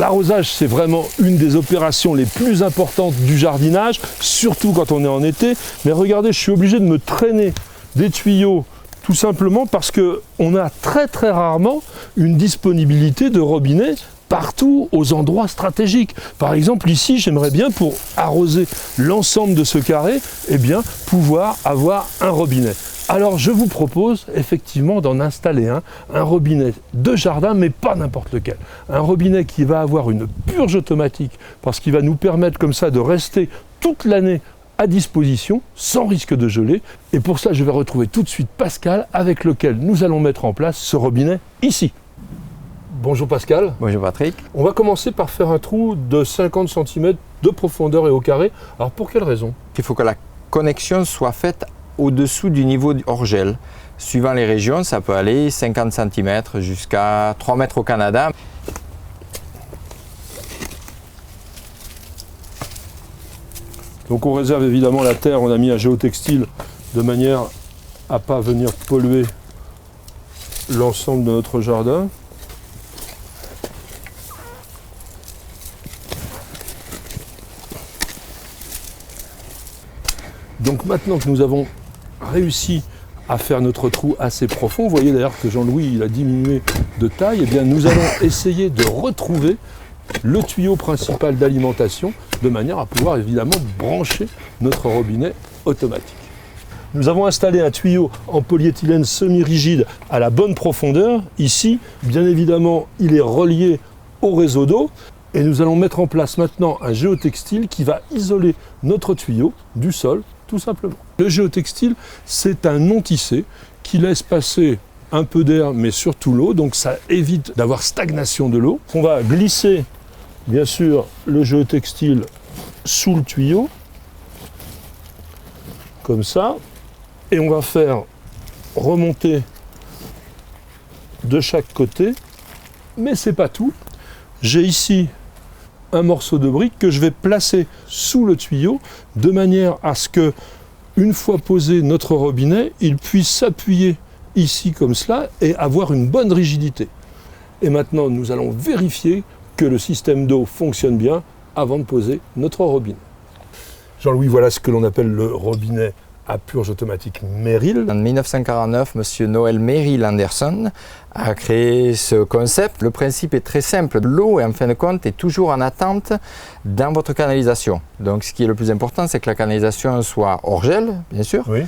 l'arrosage, c'est vraiment une des opérations les plus importantes du jardinage, surtout quand on est en été. Mais regardez, je suis obligé de me traîner des tuyaux tout simplement parce qu'on a très très rarement une disponibilité de robinet partout aux endroits stratégiques. Par exemple, ici, j'aimerais bien, pour arroser l'ensemble de ce carré, eh bien, pouvoir avoir un robinet. Alors, je vous propose effectivement d'en installer un robinet de jardin, mais pas n'importe lequel. Un robinet qui va avoir une purge automatique, parce qu'il va nous permettre comme ça de rester toute l'année à disposition, sans risque de geler. Et pour ça, je vais retrouver tout de suite Pascal, avec lequel nous allons mettre en place ce robinet ici. Bonjour Pascal. Bonjour Patrick. On va commencer par faire un trou de 50 cm de profondeur et au carré. Alors pour quelle raison? Il faut que la connexion soit faite au-dessous du niveau hors gel. Suivant les régions, ça peut aller 50 cm jusqu'à 3 mètres au Canada. Donc on réserve évidemment la terre, on a mis un géotextile de manière à ne pas venir polluer l'ensemble de notre jardin. Donc maintenant que nous avons réussi à faire notre trou assez profond, vous voyez d'ailleurs que Jean-Louis il a diminué de taille, et bien nous allons essayer de retrouver le tuyau principal d'alimentation de manière à pouvoir évidemment brancher notre robinet automatique. Nous avons installé un tuyau en polyéthylène semi-rigide à la bonne profondeur. Ici, bien évidemment, il est relié au réseau d'eau. Et nous allons mettre en place maintenant un géotextile qui va isoler notre tuyau du sol, tout simplement. Le géotextile, c'est un non-tissé qui laisse passer un peu d'air, mais surtout l'eau. Donc ça évite d'avoir stagnation de l'eau. On va glisser, bien sûr, le géotextile sous le tuyau, comme ça. Et on va faire remonter de chaque côté. Mais c'est pas tout. J'ai ici un morceau de brique que je vais placer sous le tuyau de manière à ce que, une fois posé notre robinet, il puisse s'appuyer ici comme cela et avoir une bonne rigidité. Et maintenant, nous allons vérifier que le système d'eau fonctionne bien avant de poser notre robinet. Jean-Louis, voilà ce que l'on appelle le robinet à purge automatique Merrill. En 1949, M. Noel Merrill Anderson a créé ce concept. Le principe est très simple. L'eau, en fin de compte, est toujours en attente dans votre canalisation. Donc, ce qui est le plus important, c'est que la canalisation soit hors gel, bien sûr. Oui.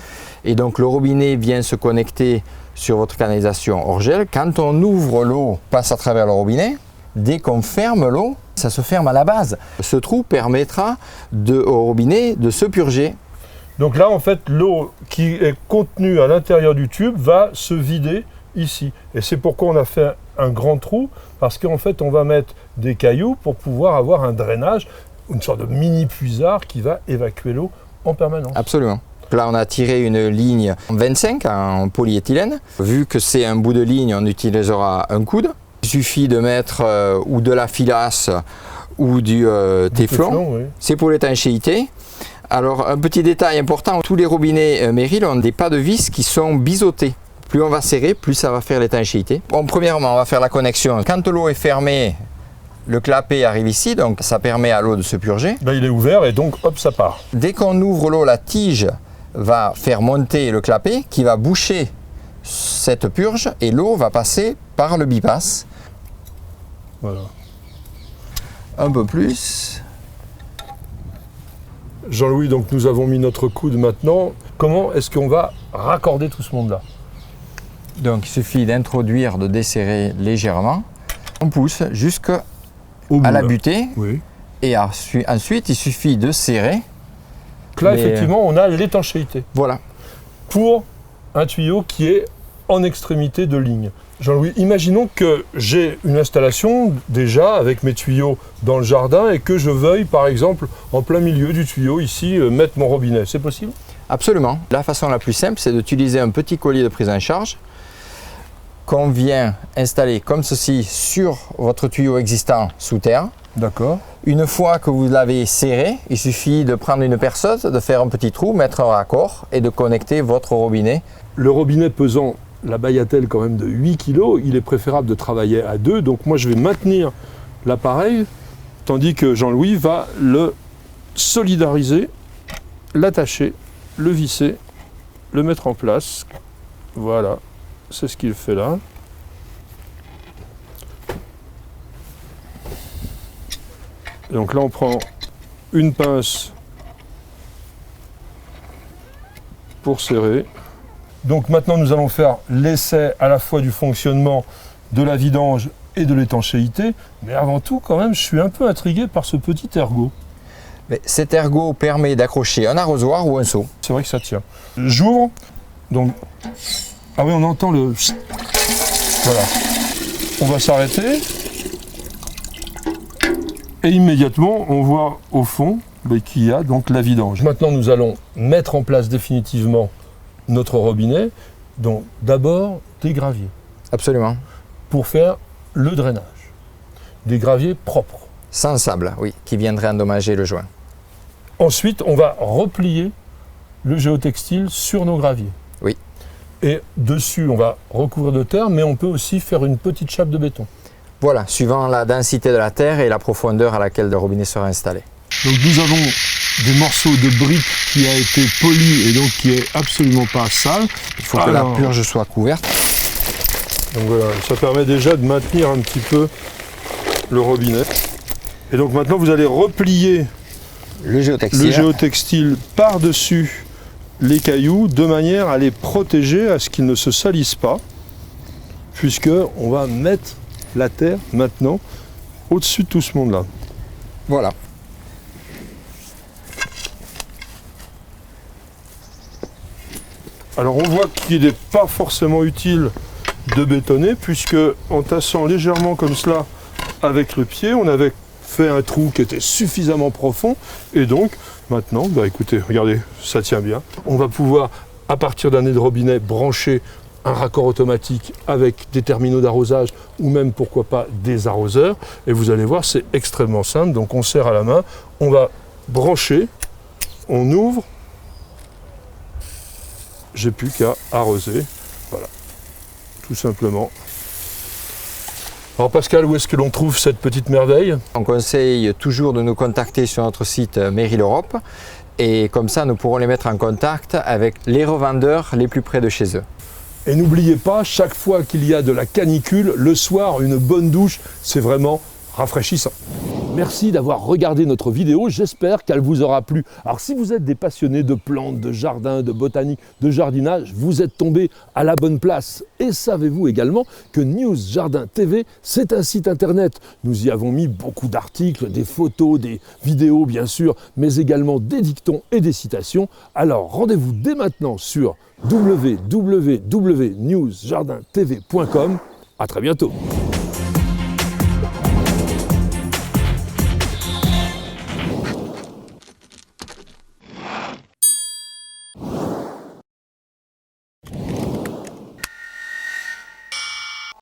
Et donc, le robinet vient se connecter sur votre canalisation hors gel. Quand on ouvre l'eau, passe à travers le robinet. Dès qu'on ferme l'eau, ça se ferme à la base. Ce trou permettra au robinet de se purger. Donc là, en fait, l'eau qui est contenue à l'intérieur du tube va se vider ici. Et c'est pourquoi on a fait un grand trou, parce qu'en fait, on va mettre des cailloux pour pouvoir avoir un drainage, une sorte de mini puisard qui va évacuer l'eau en permanence. Absolument. Là, on a tiré une ligne en 25 en polyéthylène. Vu que c'est un bout de ligne, on utilisera un coude. Il suffit de mettre ou de la filasse ou du téflon. Oui. C'est pour l'étanchéité. Alors, un petit détail important, tous les robinets Merrill ont des pas de vis qui sont biseautés. Plus on va serrer, plus ça va faire l'étanchéité. Bon, premièrement, on va faire la connexion. Quand l'eau est fermée, le clapet arrive ici, donc ça permet à l'eau de se purger. Là, il est ouvert et donc, hop, ça part. Dès qu'on ouvre l'eau, la tige va faire monter le clapet qui va boucher cette purge et l'eau va passer par le bypass. Voilà. Un peu plus. Jean-Louis, donc nous avons mis notre coude maintenant. Comment est-ce qu'on va raccorder tout ce monde-là? Donc il suffit d'introduire, de desserrer légèrement. On pousse jusqu'à la butée. Oui. Et ensuite, il suffit de serrer. Donc là, effectivement, on a l'étanchéité. Voilà. Pour un tuyau qui est en extrémité de ligne. Jean-Louis, imaginons que j'ai une installation déjà avec mes tuyaux dans le jardin et que je veuille, par exemple, en plein milieu du tuyau, ici, mettre mon robinet. C'est possible? Absolument. La façon la plus simple, c'est d'utiliser un petit collier de prise en charge qu'on vient installer comme ceci sur votre tuyau existant sous terre. D'accord. Une fois que vous l'avez serré, il suffit de prendre une perceuse, de faire un petit trou, mettre un raccord et de connecter votre robinet. Le robinet pesant la bagatelle quand même de 8 kg, il est préférable de travailler à deux. Donc moi je vais maintenir l'appareil, tandis que Jean-Louis va le solidariser, l'attacher, le visser, le mettre en place. Voilà, c'est ce qu'il fait là. Donc là, on prend une pince pour serrer. Donc maintenant, nous allons faire l'essai à la fois du fonctionnement de la vidange et de l'étanchéité. Mais avant tout, quand même, je suis un peu intrigué par ce petit ergot. Mais cet ergot permet d'accrocher un arrosoir ou un seau. C'est vrai que ça tient. J'ouvre. Donc, ah oui, on entend le... Voilà. On va s'arrêter. Et immédiatement, on voit au fond qu'il y a donc la vidange. Maintenant, nous allons mettre en place définitivement notre robinet. Donc, d'abord, des graviers. Absolument. Pour faire le drainage. Des graviers propres. Sans sable, oui, qui viendrait endommager le joint. Ensuite, on va replier le géotextile sur nos graviers. Oui. Et dessus, on va recouvrir de terre, mais on peut aussi faire une petite chape de béton. Voilà, suivant la densité de la terre et la profondeur à laquelle le robinet sera installé. Donc nous avons des morceaux de brique qui a été poli et donc qui est absolument pas sale. Il faut que la purge soit couverte. Donc voilà, ça permet déjà de maintenir un petit peu le robinet. Et donc maintenant vous allez replier le géotextile par-dessus les cailloux de manière à les protéger, à ce qu'ils ne se salissent pas, puisque on va mettre la terre maintenant au-dessus de tout ce monde-là. Voilà. Alors on voit qu'il n'est pas forcément utile de bétonner, puisque en tassant légèrement comme cela avec le pied, on avait fait un trou qui était suffisamment profond, et donc maintenant, écoutez, regardez, ça tient bien. On va pouvoir, à partir d'un nez de robinet, brancher un raccord automatique avec des terminaux d'arrosage ou même, pourquoi pas, des arroseurs. Et vous allez voir, c'est extrêmement simple. Donc on serre à la main, on va brancher, on ouvre, j'ai plus qu'à arroser. Voilà, tout simplement. Alors Pascal, où est-ce que l'on trouve cette petite merveille? On conseille toujours de nous contacter sur notre site Mairie l'Europe, et comme ça nous pourrons les mettre en contact avec les revendeurs les plus près de chez eux. Et n'oubliez pas, chaque fois qu'il y a de la canicule, le soir, une bonne douche, c'est vraiment rafraîchissant. Merci d'avoir regardé notre vidéo, j'espère qu'elle vous aura plu. Alors si vous êtes des passionnés de plantes, de jardin, de botanique, de jardinage, vous êtes tombés à la bonne place. Et savez-vous également que News Jardin TV, c'est un site internet. Nous y avons mis beaucoup d'articles, des photos, des vidéos bien sûr, mais également des dictons et des citations. Alors rendez-vous dès maintenant sur www.newsjardintv.com. À très bientôt.